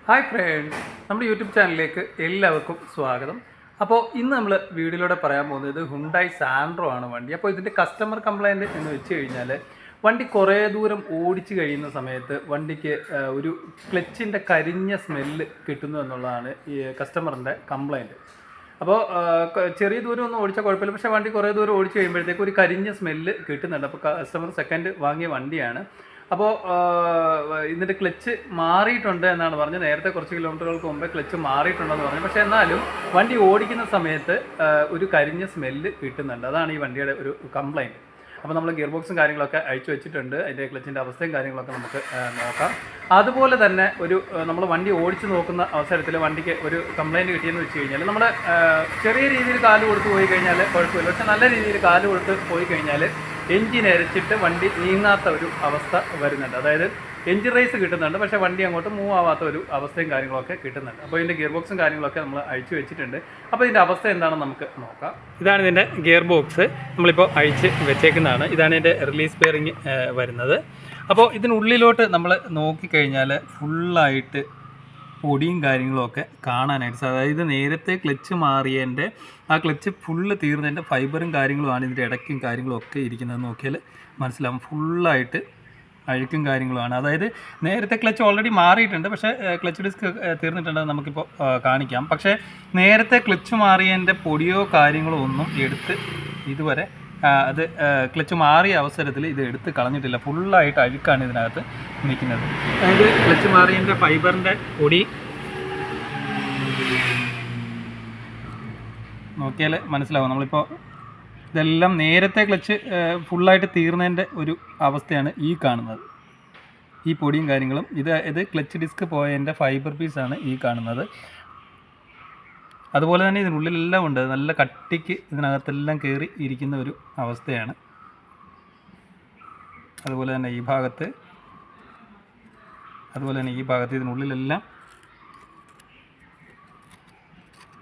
Hi friends, നമ്മുടെ YouTube ചാനലിലേക്ക് എല്ലാവർക്കും സ്വാഗതം. അപ്പോൾ ഇന്ന് നമ്മൾ വീഡിയോയിലൂടെ പറയാൻ പോകുന്നത് ഹുണ്ടായി സാൻഡ്രോ ആണ് വണ്ടി. അപ്പോൾ ഇതിൻ്റെ കസ്റ്റമർ കംപ്ലയിൻറ്റ് എന്ന് വെച്ച് കഴിഞ്ഞാൽ വണ്ടി കുറേ ദൂരം ഓടിച്ച് കഴിയുന്ന സമയത്ത് വണ്ടിക്ക് ഒരു ക്ലച്ചിൻ്റെ കരിഞ്ഞ സ്മെല്ല് കിട്ടുന്നു എന്നുള്ളതാണ് ഈ കസ്റ്റമറിൻ്റെ കംപ്ലയിൻറ്റ്. അപ്പോൾ ചെറിയ ദൂരം ഒന്നും ഓടിച്ചാൽ കുഴപ്പമില്ല, പക്ഷേ വണ്ടി കുറേ ദൂരം ഓടിച്ച് കഴിയുമ്പോഴത്തേക്ക് ഒരു കരിഞ്ഞ സ്മെല്ല് കിട്ടുന്നുണ്ട്. അപ്പോൾ കസ്റ്റമർ സെക്കൻഡ് വാങ്ങിയ വണ്ടിയാണ്. അപ്പോൾ ഇതിൻ്റെ ക്ലച്ച് മാറിയിട്ടുണ്ട് എന്നാണ് പറഞ്ഞത്. നേരത്തെ കുറച്ച് കിലോമീറ്ററുകൾക്ക് മുമ്പേ ക്ലച്ച് മാറിയിട്ടുണ്ടെന്ന് പറഞ്ഞു. പക്ഷേ എന്നാലും വണ്ടി ഓടിക്കുന്ന സമയത്ത് ഒരു കരിഞ്ഞ സ്മെല്ല് കിട്ടുന്നുണ്ട്. അതാണ് ഈ വണ്ടിയുടെ ഒരു കംപ്ലയിൻറ്റ്. അപ്പോൾ നമ്മൾ ഗിയർ ബോക്സും കാര്യങ്ങളൊക്കെ അയച്ചു വെച്ചിട്ടുണ്ട്. അതിൻ്റെ ക്ലച്ചിൻ്റെ അവസ്ഥയും കാര്യങ്ങളൊക്കെ നമുക്ക് നോക്കാം. അതുപോലെ തന്നെ നമ്മൾ വണ്ടി ഓടിച്ച് നോക്കുന്ന അവസരത്തിൽ വണ്ടിക്ക് ഒരു കംപ്ലയിൻറ്റ് കിട്ടിയെന്ന് വെച്ച് കഴിഞ്ഞാൽ നമ്മുടെ ചെറിയ രീതിയിൽ കാല് കൊടുത്ത് പോയി കഴിഞ്ഞാൽ കുഴപ്പമില്ല. പക്ഷേ നല്ല രീതിയിൽ കാല് കൊടുത്ത് പോയി കഴിഞ്ഞാൽ എൻജിൻ അരച്ചിട്ട് വണ്ടി നീങ്ങാത്ത ഒരു അവസ്ഥ വരുന്നുണ്ട്. അതായത് എൻജിൻ റേസ് കിട്ടുന്നുണ്ട്, പക്ഷേ വണ്ടി അങ്ങോട്ട് മൂവ് ആവാത്ത ഒരു അവസ്ഥയും കാര്യങ്ങളൊക്കെ കിട്ടുന്നുണ്ട്. അപ്പോൾ ഇതിൻ്റെ ഗിയർ ബോക്സും കാര്യങ്ങളൊക്കെ നമ്മൾ അയച്ചു വെച്ചിട്ടുണ്ട്. അപ്പോൾ ഇതിൻ്റെ അവസ്ഥ എന്താണെന്ന് നമുക്ക് നോക്കാം. ഇതാണ് ഇതിൻ്റെ ഗിയർ ബോക്സ്, നമ്മളിപ്പോൾ അയച്ച് വെച്ചേക്കുന്നതാണ്. ഇതാണ് ഇതിൻ്റെ റിലീസ് ബെയറിങ് വരുന്നത്. അപ്പോൾ ഇതിനുള്ളിലോട്ട് നമ്മൾ നോക്കിക്കഴിഞ്ഞാൽ ഫുള്ളായിട്ട് പൊടിയും കാര്യങ്ങളുമൊക്കെ കാണാനായിട്ട് സാധിക്കും. അതായത് നേരത്തെ ക്ലച്ച് മാറിയതിൻ്റെ ആ ക്ലച്ച് ഫുള്ള് തീർന്നതിൻ്റെ ഫൈബറും കാര്യങ്ങളുമാണ് ഇതിൻ്റെ ഇടയ്ക്കും കാര്യങ്ങളും ഒക്കെ ഇരിക്കുന്നത്. നോക്കിയാൽ മനസ്സിലാവും, ഫുള്ളായിട്ട് അഴുക്കും കാര്യങ്ങളുമാണ്. അതായത് നേരത്തെ ക്ലച്ച് ഓൾറെഡി മാറിയിട്ടുണ്ട്, പക്ഷേ ക്ലച്ച് ഡിസ്ക് തീർന്നിട്ടുണ്ടെന്ന് നമുക്കിപ്പോൾ കാണിക്കാം. പക്ഷേ നേരത്തെ ക്ലച്ച് മാറിയതിൻ്റെ പൊടിയോ കാര്യങ്ങളോ ഒന്നും എടുത്ത് ഇതുവരെ അത് ക്ലച്ച് മാറിയ അവസരത്തിൽ ഇത് എടുത്ത് കളഞ്ഞിട്ടില്ല. ഫുള്ളായിട്ട് അഴുക്കാണ് ഇതിനകത്ത് നിൽക്കുന്നത്. അതായത് ക്ലച്ച് മാറിയതിൻ്റെ ഫൈബറിൻ്റെ പൊടി നോക്കിയാൽ മനസ്സിലാവും. നമ്മളിപ്പോൾ ഇതെല്ലാം നേരത്തെ ക്ലച്ച് ഫുള്ളായിട്ട് തീർന്നതിൻ്റെ ഒരു അവസ്ഥയാണ് ഈ കാണുന്നത്. ഈ പൊടിയും കാര്യങ്ങളും ഇത് ക്ലച്ച് ഡിസ്ക് പോയതിൻ്റെ ഫൈബർ പീസാണ് ഈ കാണുന്നത്. അതുപോലെ തന്നെ ഇതിനുള്ളിലെല്ലാം ഉണ്ട്, നല്ല കട്ടിക്ക് ഇതിനകത്തെല്ലാം കയറി ഇരിക്കുന്ന ഒരു അവസ്ഥയാണ്. അതുപോലെ തന്നെ ഈ ഭാഗത്ത് ഇതിനുള്ളിലെല്ലാം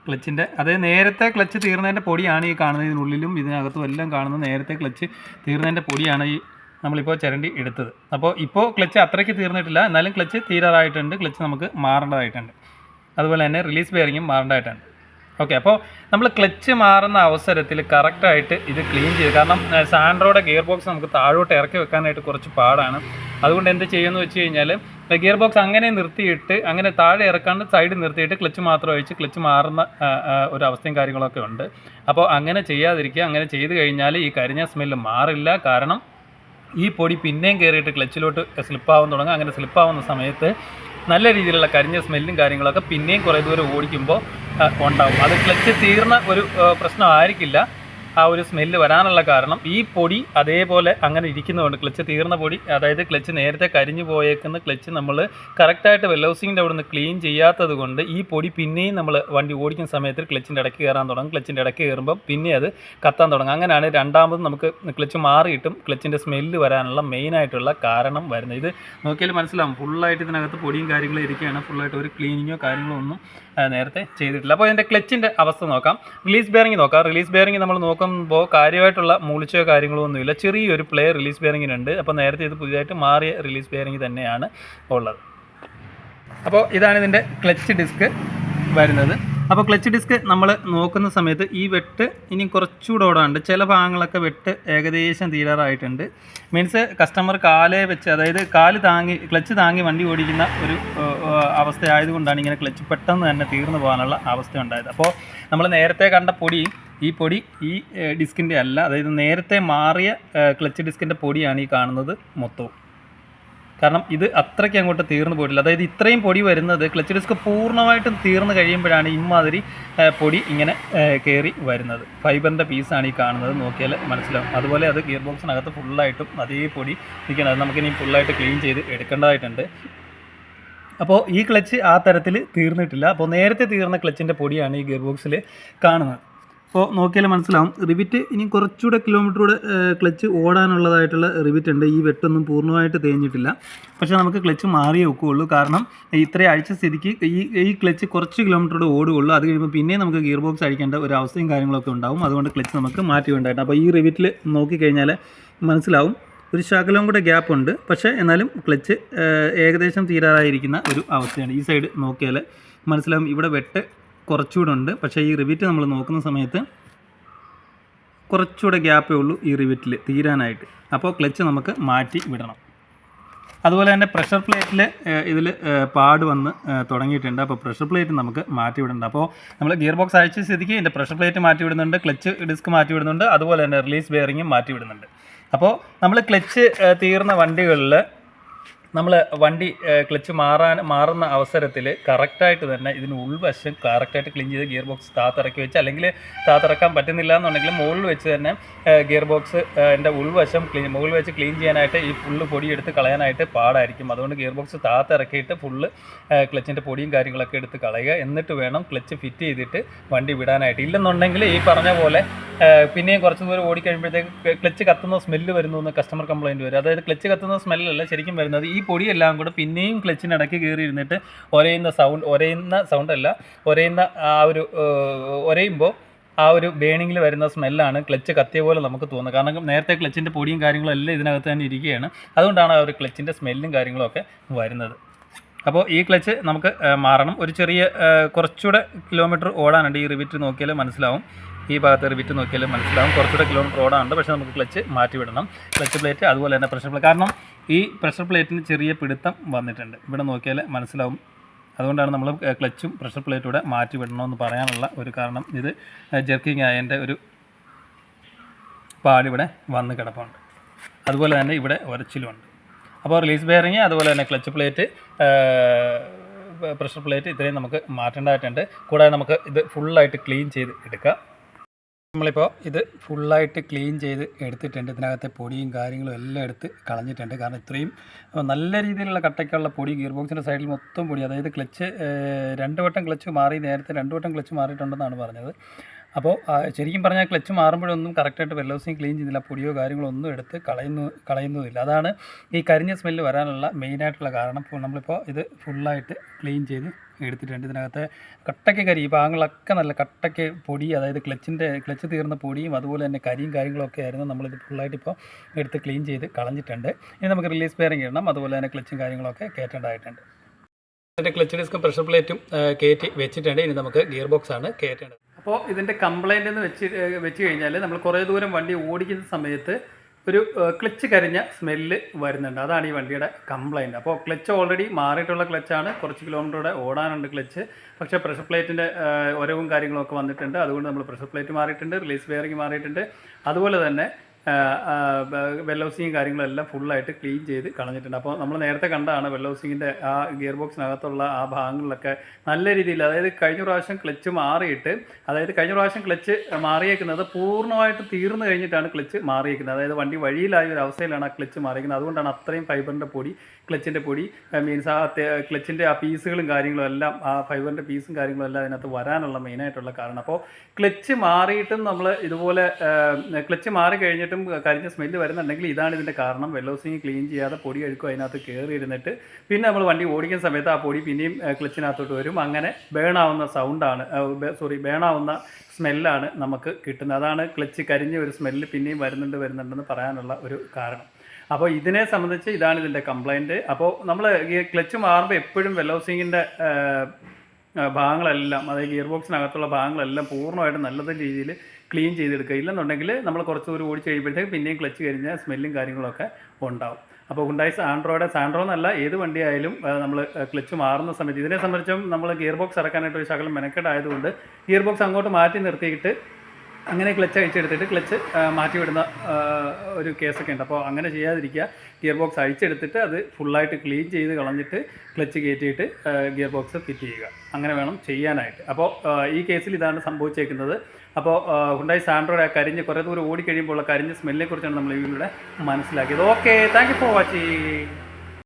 ക്ലച്ചിൻ്റെ അതായത് നേരത്തെ ക്ലച്ച് തീർന്നതിൻ്റെ പൊടിയാണ് ഈ കാണുന്നത്. ഇതിനുള്ളിലും ഇതിനകത്തും എല്ലാം കാണുന്നത് നേരത്തെ ക്ലച്ച് തീർന്നതിൻ്റെ പൊടിയാണ് ഈ നമ്മളിപ്പോൾ ചിരണ്ടി എടുത്തത്. അപ്പോൾ ഇപ്പോൾ ക്ലച്ച് അത്രയ്ക്ക് തീർന്നിട്ടില്ല, എന്നാലും ക്ലച്ച് തീരാറായിട്ടുണ്ട്. ക്ലച്ച് നമുക്ക് മാറേണ്ടതായിട്ടുണ്ട്. അതുപോലെ തന്നെ റിലീസ് ബെയറിങ്ങും മാറേണ്ടതായിട്ടുണ്ട്. ഓക്കെ, അപ്പോൾ നമ്മൾ ക്ലച്ച് മാറുന്ന അവസരത്തിൽ കറക്റ്റായിട്ട് ഇത് ക്ലീൻ ചെയ്ത്, കാരണം സാൻഡ്രോയുടെ ഗിയർ ബോക്സ് നമുക്ക് താഴോട്ട് ഇറക്കി വെക്കാനായിട്ട് കുറച്ച് പാടാണ്. അതുകൊണ്ട് എന്ത് ചെയ്യുമെന്ന് വെച്ച് കഴിഞ്ഞാൽ ഗിയർ ബോക്സ് അങ്ങനെ നിർത്തിയിട്ട്, അങ്ങനെ താഴെ ഇറക്കാണ്ട് സൈഡിൽ നിർത്തിയിട്ട് ക്ലച്ച് മാത്രം ഒഴിച്ച് ക്ലച്ച് മാറുന്ന ഒരു അവസ്ഥയും കാര്യങ്ങളൊക്കെ ഉണ്ട്. അപ്പോൾ അങ്ങനെ ചെയ്യാതിരിക്കുക. അങ്ങനെ ചെയ്ത് കഴിഞ്ഞാൽ ഈ കരിഞ്ഞ സ്മെല്ല് മാറില്ല. കാരണം ഈ പൊടി പിന്നെയും കയറിയിട്ട് ക്ലച്ചിലോട്ട് സ്ലിപ്പാവാൻ തുടങ്ങും. അങ്ങനെ സ്ലിപ്പാവുന്ന സമയത്ത് നല്ല രീതിയിലുള്ള കരിഞ്ഞ സ്മെല്ലും കാര്യങ്ങളൊക്കെ പിന്നെയും കുറേ ദൂരം ഓടിക്കുമ്പോൾ ഉണ്ടാവും. അത് ക്ലച്ച് തീർന്ന ഒരു പ്രശ്നമായിരിക്കില്ല ആ ഒരു സ്മെല്ല് വരാനുള്ള കാരണം. ഈ പൊടി അതേപോലെ അങ്ങനെ ഇരിക്കുന്നതുകൊണ്ട്, ക്ലച്ച് തീർന്ന പൊടി, അതായത് ക്ലച്ച് നേരത്തെ കരിഞ്ഞു പോയേക്കുന്ന ക്ലച്ച് നമ്മൾ കറക്റ്റായിട്ട് വെല്ലോസിങ്ങിൻ്റെ അവിടെ നിന്ന് ക്ലീൻ ചെയ്യാത്തത് കൊണ്ട് ഈ പൊടി പിന്നെയും നമ്മൾ വണ്ടി ഓടിക്കുന്ന സമയത്ത് ക്ലച്ചിൻ്റെ ഇടയ്ക്ക് കയറാൻ തുടങ്ങും. ക്ലച്ചിൻ്റെ ഇടയ്ക്ക് കയറുമ്പോൾ പിന്നെ അത് കത്താൻ തുടങ്ങും. അങ്ങനെയാണ് രണ്ടാമത് നമുക്ക് ക്ലച്ച് മാറിയിട്ടും ക്ലച്ചിൻ്റെ സ്മെല്ല് വരാനുള്ള മെയിനായിട്ടുള്ള കാരണം വരുന്നത്. ഇത് നോക്കിയാൽ മനസ്സിലാവും, ഫുള്ളായിട്ട് ഇതിനകത്ത് പൊടിയും കാര്യങ്ങളും ഇരിക്കുകയാണ്. ഫുള്ളായിട്ട് ഒരു ക്ലീനിങ്ങോ കാര്യങ്ങളോ ഒന്നും നേരത്തെ ചെയ്തിട്ടില്ല. അപ്പോൾ ഇതിൻ്റെ ക്ലച്ചിൻ്റെ അവസ്ഥ നോക്കാം. റിലീസ് ബെയറിംഗ് നോക്കാം. റിലീസ് ബെയറിംഗ് നമ്മൾ നോക്കുമ്പോൾ കാര്യമായിട്ടുള്ള മൂളിച്ചോ കാര്യങ്ങളോ ഒന്നുമില്ല. ചെറിയൊരു പ്ലേ റിലീസ് ബെയറിങ്ങിനുണ്ട്. അപ്പോൾ നേരത്തെ ഇത് പുതിയതായിട്ട് മാറിയ റിലീസ് ബെയറിംഗ് തന്നെയാണ് ഉള്ളത്. അപ്പോൾ ഇതാണ് ഇതിൻ്റെ ക്ലച്ച് ഡിസ്ക് വരുന്നത്. അപ്പോൾ ക്ലച്ച് ഡിസ്ക് നമ്മൾ നോക്കുന്ന സമയത്ത് ഈ വെട്ട് ഇനി കുറച്ചുകൂടെ ഓടാണ്ട്, ചില ഭാഗങ്ങളൊക്കെ വെട്ട് ഏകദേശം തീരാറായിട്ടുണ്ട്. മീൻസ് കസ്റ്റമർ കാലേ വെച്ച്, അതായത് ക്ലച്ച് താങ്ങി വണ്ടി ഓടിക്കുന്ന ഒരു അവസ്ഥ ആയതുകൊണ്ടാണ് ഇങ്ങനെ ക്ലച്ച് പെട്ടെന്ന് തന്നെ തീർന്നു പോകാനുള്ള അവസ്ഥ ഉണ്ടായത്. അപ്പോൾ നമ്മൾ നേരത്തെ കണ്ട ഈ പൊടി ഈ ഡിസ്കിൻ്റെ അല്ല, അതായത് നേരത്തെ മാറിയ ക്ലച്ച് ഡിസ്കിൻ്റെ പൊടിയാണ് ഈ കാണുന്നത് മൊത്തവും. കാരണം ഇത് അത്രയ്ക്ക് അങ്ങോട്ട് തീർന്നു പോയിട്ടില്ല. അതായത് ഇത്രയും പൊടി വരുന്നത് ക്ലച്ച് ഡിസ്ക് പൂർണ്ണമായിട്ടും തീർന്നു കഴിയുമ്പോഴാണ് ഇമാതിരി പൊടി ഇങ്ങനെ കയറി വരുന്നത്. ഫൈബറിൻ്റെ പീസാണ് ഈ കാണുന്നത്, നോക്കിയാൽ മനസ്സിലാവും. അതുപോലെ അത് ഗിയർ ബോക്സിനകത്ത് ഫുള്ളായിട്ടും അതേ പൊടി നിൽക്കുന്നത്. നമുക്കിനി ഫുള്ളായിട്ട് ക്ലീൻ ചെയ്ത് എടുക്കേണ്ടതായിട്ടുണ്ട്. അപ്പോൾ ഈ ക്ലച്ച് ആ തരത്തിൽ തീർന്നിട്ടില്ല. അപ്പോൾ നേരത്തെ തീർന്ന ക്ലച്ചിൻ്റെ പൊടിയാണ് ഈ ഗിയർ ബോക്സിൽ കാണുന്നത്. അപ്പോൾ നോക്കിയാൽ മനസ്സിലാവും. റിവിറ്റ് ഇനി കുറച്ചുകൂടെ കിലോമീറ്ററൂടെ ക്ലച്ച് ഓടാനുള്ളതായിട്ടുള്ള റിവിറ്റ് ഉണ്ട്. ഈ വെട്ടൊന്നും പൂർണ്ണമായിട്ട് തേഞ്ഞിട്ടില്ല. പക്ഷേ നമുക്ക് ക്ലച്ച് മാറിയേ ഒക്കുകയുള്ളൂ. കാരണം ഇത്രയും അഴിച്ച സ്ഥിതിക്ക് ഈ ക്ലച്ച് കുറച്ച് കിലോമീറ്ററൂടെ ഓടുകയുള്ളൂ. അത് കഴിയുമ്പോൾ പിന്നെയും നമുക്ക് ഗിയർ ബോക്സ് അഴിക്കേണ്ട ഒരു അവസ്ഥയും കാര്യങ്ങളൊക്കെ ഉണ്ടാവും. അതുകൊണ്ട് ക്ലച്ച് നമുക്ക് മാറ്റി വേണ്ടായിട്ട്. അപ്പോൾ ഈ റിവിറ്റിൽ നോക്കിക്കഴിഞ്ഞാൽ മനസ്സിലാവും ഒരു ശകലവും കൂടെ ഗ്യാപ്പ് ഉണ്ട്, പക്ഷേ എന്നാലും ക്ലച്ച് ഏകദേശം തീരാറായിരിക്കുന്ന ഒരു അവസ്ഥയാണ്. ഈ സൈഡ് നോക്കിയാൽ മനസ്സിലാവും ഇവിടെ വെട്ട് കുറച്ചുകൂടെ ഉണ്ട്, പക്ഷേ ഈ റിവിറ്റ് നമ്മൾ നോക്കുന്ന സമയത്ത് കുറച്ചുകൂടെ ഗ്യാപ്പേ ഉള്ളൂ ഈ റിവിറ്റിൽ തീരാനായിട്ട്. അപ്പോൾ ക്ലച്ച് നമുക്ക് മാറ്റി വിടണം. അതുപോലെ തന്നെ പ്രഷർ പ്ലേറ്റിൽ ഇതിൽ പാട് വന്ന് തുടങ്ങിയിട്ടുണ്ട്. അപ്പോൾ പ്രഷർ പ്ലേറ്റ് നമുക്ക് മാറ്റി വിടേണ്ട. അപ്പോൾ നമ്മൾ ഗിയർ ബോക്സ് അയച്ച സ്ഥിതിക്ക് ഇതിൻ്റെ പ്രഷർ പ്ലേറ്റ് മാറ്റി വിടുന്നുണ്ട്, ക്ലച്ച് ഡിസ്ക് മാറ്റി വിടുന്നുണ്ട്, അതുപോലെ തന്നെ റിലീസ് ബെയറിങ്ങും മാറ്റി വിടുന്നുണ്ട്. അപ്പോൾ നമ്മൾ ക്ലച്ച് തീർന്ന വണ്ടികളിൽ നമ്മൾ വണ്ടി ക്ലച്ച് മാറുന്ന അവസരത്തിൽ കറക്റ്റായിട്ട് തന്നെ ഇതിന് ഉൾവശം കറക്റ്റായിട്ട് ക്ലീൻ ചെയ്ത് ഗിയർ ബോക്സ് താത്തിറക്കി വെച്ച്, അല്ലെങ്കിൽ താത്തിറക്കാൻ പറ്റുന്നില്ല എന്നുണ്ടെങ്കിൽ മുകളിൽ വെച്ച് തന്നെ ഗിയർ ബോക്സ് എൻ്റെ ഉൾവശം മുകളിൽ വെച്ച് ക്ലീൻ ചെയ്യാനായിട്ട് ഈ ഫുള്ള് പൊടി എടുത്ത് കളയാനായിട്ട് പാടായിരിക്കും. അതുകൊണ്ട് ഗിയർ ബോക്സ് താത്തിറക്കിയിട്ട് ഫുള്ള് ക്ലച്ചിൻ്റെ പൊടിയും കാര്യങ്ങളൊക്കെ എടുത്ത് കളയുക. എന്നിട്ട് വേണം ക്ലച്ച് ഫിറ്റ് ചെയ്തിട്ട് വണ്ടി വിടാനായിട്ട്. ഇല്ലെന്നുണ്ടെങ്കിൽ ഈ പറഞ്ഞ പോലെ പിന്നെയും കുറച്ച് ദൂരം ഓടിക്കഴിയുമ്പോഴത്തേക്ക് ക്ലച്ച് കത്തുന്ന സ്മെല്ല് വരുന്നു എന്ന് കസ്റ്റമർ കംപ്ലയിൻറ്റ് വരും. അതായത് ക്ലച്ച് കത്തുന്ന സ്മെല്ലല്ല ശരിക്കും വരുന്നത്, ഈ പൊടിയെല്ലാം കൂടെ പിന്നെയും ക്ലച്ചിനിടയ്ക്ക് കയറി ഇരുന്നിട്ട് ഒരയുമ്പോൾ ആ ഒരു ബേണിങ്ങിൽ വരുന്ന സ്മെല്ലാണ് ക്ലച്ച് കത്തിയ പോലെ നമുക്ക് തോന്നുന്നത്. കാരണം നേരത്തെ ക്ലച്ചിൻ്റെ പൊടിയും കാര്യങ്ങളും എല്ലാം ഇതിനകത്ത് തന്നെ ഇരിക്കുകയാണ്. അതുകൊണ്ടാണ് ആ ഒരു ക്ലച്ചിൻ്റെ സ്മെല്ലും കാര്യങ്ങളൊക്കെ വരുന്നത്. അപ്പോൾ ഈ ക്ലച്ച് നമുക്ക് മാറണം. ഒരു ചെറിയ കുറച്ചുകൂടെ കിലോമീറ്റർ ഓടാനുണ്ട്. ഈ റിവിറ്റ് നോക്കിയാൽ മനസ്സിലാവും, ഈ ഭാഗത്ത് റിവിറ്റ് നോക്കിയാൽ മനസ്സിലാവും കുറച്ചുകൂടെ കിലോമീറ്റർ ഓടാനുണ്ട്. പക്ഷേ നമുക്ക് ക്ലച്ച് മാറ്റി വിടണം. ക്ലച്ച് പ്ലേറ്റ് അതുപോലെ തന്നെ പ്രഷർ പ്ലേറ്റ്, കാരണം ഈ പ്രഷർ പ്ലേറ്റിന് ചെറിയ പിടുത്തം വന്നിട്ടുണ്ട്, ഇവിടെ നോക്കിയാൽ മനസ്സിലാവും. അതുകൊണ്ടാണ് നമ്മൾ ക്ലച്ചും പ്രഷർ പ്ലേറ്റും കൂടെ മാറ്റി വിടണമെന്ന് പറയാനുള്ള ഒരു കാരണം. ഇത് ജെർക്കിങ് ആയതിൻ്റെ ഒരു പാടിവിടെ വന്ന് കിടപ്പുണ്ട്. അതുപോലെ തന്നെ ഇവിടെ ഉരച്ചിലുമുണ്ട്. അപ്പോൾ റിലീസ് ബെയറിങ് അതുപോലെ തന്നെ ക്ലച്ച് പ്ലേറ്റ് പ്രഷർ പ്ലേറ്റ് ഇത്രയും നമുക്ക് മാറ്റേണ്ടതായിട്ടുണ്ട്. കൂടാതെ നമുക്ക് ഇത് ഫുള്ളായിട്ട് ക്ലീൻ ചെയ്ത് എടുക്കാം. നമ്മളിപ്പോൾ ഇത് ഫുള്ളായിട്ട് ക്ലീൻ ചെയ്ത് എടുത്തിട്ടുണ്ട്. ഇതിനകത്തെ പൊടിയും കാര്യങ്ങളും എല്ലാം എടുത്ത് കളഞ്ഞിട്ടുണ്ട്. കാരണം ഇത്രയും നല്ല രീതിയിലുള്ള കട്ടയ്ക്കുള്ള പൊടി ഗിയർ ബോക്സിൻ്റെ സൈഡിൽ മൊത്തം പൊടി, അതായത് ക്ലച്ച് 2 വട്ടം ക്ലച്ച് മാറി, നേരത്തെ 2 വട്ടം ക്ലച്ച് മാറിയിട്ടുണ്ടെന്നാണ് പറഞ്ഞത്. അപ്പോൾ ശരിക്കും പറഞ്ഞാൽ ക്ലച്ച് മാറുമ്പോഴൊന്നും കറക്റ്റായിട്ട് വെല്ലോസിങ് ക്ലീൻ ചെയ്തില്ല, പൊടിയോ കാര്യങ്ങളോ ഒന്നും എടുത്ത് കളയുന്നതില്ല. അതാണ് ഈ കരിഞ്ഞ സ്മെല്ല് വരാനുള്ള മെയിനായിട്ടുള്ള കാരണം. നമ്മളിപ്പോൾ ഇത് ഫുള്ളായിട്ട് ക്ലീൻ ചെയ്ത് എടുത്തിട്ടുണ്ട്. ഇതിനകത്ത് കട്ടയ്ക്ക് കരി, ഈ ഭാഗങ്ങളൊക്കെ നല്ല കട്ടയ്ക്ക് പൊടി, അതായത് ക്ലച്ച് തീർന്ന പൊടിയും അതുപോലെ തന്നെ കരിയും കാര്യങ്ങളൊക്കെ ആയിരുന്നു. നമ്മളിത് ഫുള്ളായിട്ട് ഇപ്പോൾ എടുത്ത് ക്ലീൻ ചെയ്ത് കളഞ്ഞിട്ടുണ്ട്. ഇനി നമുക്ക് റിലീസ് ബെയറിങ് ഇടണം, അതുപോലെ തന്നെ ക്ലച്ചും കാര്യങ്ങളൊക്കെ കയറ്റേണ്ടതായിട്ടുണ്ട്. ഇതിൻ്റെ ക്ലച്ച് ഡിസ്കും പ്രഷർ പ്ലേറ്റും കയറ്റി വെച്ചിട്ടുണ്ട്. ഇനി നമുക്ക് ഗിയർ ബോക്സ് ആണ് കയറ്റേണ്ടത്. അപ്പോൾ ഇതിൻ്റെ കംപ്ലൈൻ്റ് എന്ന് വെച്ച് കഴിഞ്ഞാൽ നമ്മൾ കുറേ ദൂരം വണ്ടി ഓടിക്കുന്ന സമയത്ത് ഒരു ക്ലച്ച് കരിഞ്ഞ സ്മെല്ല് വരുന്നുണ്ട്. അതാണ് ഈ വണ്ടിയുടെ കംപ്ലൈൻറ്റ്. അപ്പോൾ ക്ലച്ച് ഓൾറെഡി മാറിയിട്ടുള്ള ക്ലച്ചാണ്, കുറച്ച് കിലോമീറ്ററുടെ ഓടാനുണ്ട് ക്ലച്ച്. പക്ഷേ പ്രഷർ പ്ലേറ്റിൻ്റെ ഒരവും കാര്യങ്ങളൊക്കെ വന്നിട്ടുണ്ട്. അതുകൊണ്ട് നമ്മൾ പ്രഷർ പ്ലേറ്റ് മാറിയിട്ടുണ്ട്, റിലീസ് ബെയറിംഗ് മാറിയിട്ടുണ്ട്. അതുപോലെ തന്നെ വെല്ലൗസിങ്ങും കാര്യങ്ങളെല്ലാം ഫുള്ളായിട്ട് ക്ലീൻ ചെയ്ത് കളഞ്ഞിട്ടുണ്ട്. അപ്പോൾ നമ്മൾ നേരത്തെ കണ്ടാണ് വെല്ലൗസിങ്ങിൻ്റെ ആ ഗിയർ ബോക്സിനകത്തുള്ള ആ ഭാഗങ്ങളിലൊക്കെ നല്ല രീതിയിൽ, അതായത് കഴിഞ്ഞ പ്രാവശ്യം ക്ലച്ച് ക്ലച്ച് മാറിയേക്കുന്നത് പൂർണ്ണമായിട്ട് തീർന്നു കഴിഞ്ഞിട്ടാണ് ക്ലച്ച് മാറിയേക്കുന്നത്. അതായത് വണ്ടി വഴിയിലായ ഒരു അവസ്ഥയിലാണ് ആ ക്ലച്ച് മാറിയിരിക്കുന്നത്. അതുകൊണ്ടാണ് അത്രയും ഫൈബറിൻ്റെ പൊടി, ക്ലച്ചിൻ്റെ പൊടി മീൻസ് ആ ക്ലച്ചിൻ്റെ ആ പീസുകളും കാര്യങ്ങളും എല്ലാം, ആ ഫൈബറിൻ്റെ പീസും കാര്യങ്ങളും എല്ലാം അതിനകത്ത് വരാനുള്ള മെയിനായിട്ടുള്ള കാരണം. അപ്പോൾ ക്ലച്ച് മാറിയിട്ടും നമ്മൾ ഇതുപോലെ ക്ലച്ച് മാറി കഴിഞ്ഞിട്ടും കരിഞ്ഞ സ്മെല്ല് വരുന്നുണ്ടെങ്കിൽ ഇതാണ് ഇതിൻ്റെ കാരണം. വെല്ലോസിങ് ക്ലീൻ ചെയ്യാതെ പൊടി അഴുക്കും അതിനകത്ത് കയറിയിരുന്നിട്ട് പിന്നെ നമ്മൾ വണ്ടി ഓടിക്കുന്ന സമയത്ത് ആ പൊടി പിന്നെയും ക്ലച്ചിനകത്തോട്ട് വരും. അങ്ങനെ ബേണാവുന്ന സ്മെല്ലാണ് നമുക്ക് കിട്ടുന്നത്. അതാണ് ക്ലച്ച് കരിഞ്ഞ ഒരു സ്മെല്ല് പിന്നെയും വരുന്നുണ്ടെന്ന് പറയാനുള്ള ഒരു കാരണം. അപ്പോൾ ഇതിനെ സംബന്ധിച്ച് ഇതാണ് ഇതിൻ്റെ കംപ്ലൈൻറ്റ്. അപ്പോൾ നമ്മൾ ഈ ക്ലച്ച് മാറുമ്പോൾ എപ്പോഴും വെല്ലൗസിങ്ങിൻ്റെ ഭാഗങ്ങളെല്ലാം, അതായത് ഗിയർ ബോക്സിനകത്തുള്ള ഭാഗങ്ങളെല്ലാം പൂർണ്ണമായിട്ടും നല്ല രീതിയിൽ ക്ലീൻ ചെയ്തെടുക്കുക. ഇല്ലെന്നുണ്ടെങ്കിൽ നമ്മൾ കുറച്ച് ദൂരം ഓടിച്ച് കഴിയുമ്പോഴത്തേക്ക് പിന്നെയും ക്ലച്ച് കഴിഞ്ഞ സ്മെല്ലും കാര്യങ്ങളൊക്കെ ഉണ്ടാവും. അപ്പോൾ ഹുണ്ടായി സാൻഡ്രോ എന്നല്ല, ഏത് വണ്ടിയായാലും നമ്മൾ ക്ലച്ച് മാറുന്ന സമയത്ത് ഇതിനെ സംബന്ധിച്ചും നമ്മൾ ഗിയർ ബോക്സ് ഇറക്കാനായിട്ട് ഒരു ശകലം മെനക്കെട്ടായതുകൊണ്ട് ഗിയർ ബോക്സ് അങ്ങോട്ട് മാറ്റി നിർത്തിയിട്ട് അങ്ങനെ ക്ലച്ച് അഴിച്ചെടുത്തിട്ട് ക്ലച്ച് മാറ്റി വിടുന്ന ഒരു കേസൊക്കെ ഉണ്ട്. അപ്പോൾ അങ്ങനെ ചെയ്യാതിരിക്കുക. ഗിയർ ബോക്സ് അഴിച്ചെടുത്തിട്ട് അത് ഫുള്ളായിട്ട് ക്ലീൻ ചെയ്ത് കളഞ്ഞിട്ട് ക്ലച്ച് കയറ്റിയിട്ട് ഗിയർ ബോക്സ് ഫിറ്റ് ചെയ്യുക. അങ്ങനെ വേണം ചെയ്യാനായിട്ട്. അപ്പോൾ ഈ കേസിൽ ഇതാണ് സംഭവിച്ചേക്കുന്നത്. അപ്പോൾ ഹുണ്ടായി സാൻഡ്രോയുടെ കുറേ ദൂരം ഓടിക്കഴിയുമ്പോൾ ഉള്ള കരിഞ്ഞ സ്മെല്ലിനെ കുറിച്ചാണ് നമ്മൾ ഈ വീഡിയോയുടെ മനസ്സിലാക്കിയത്. Okay, thank you for watching.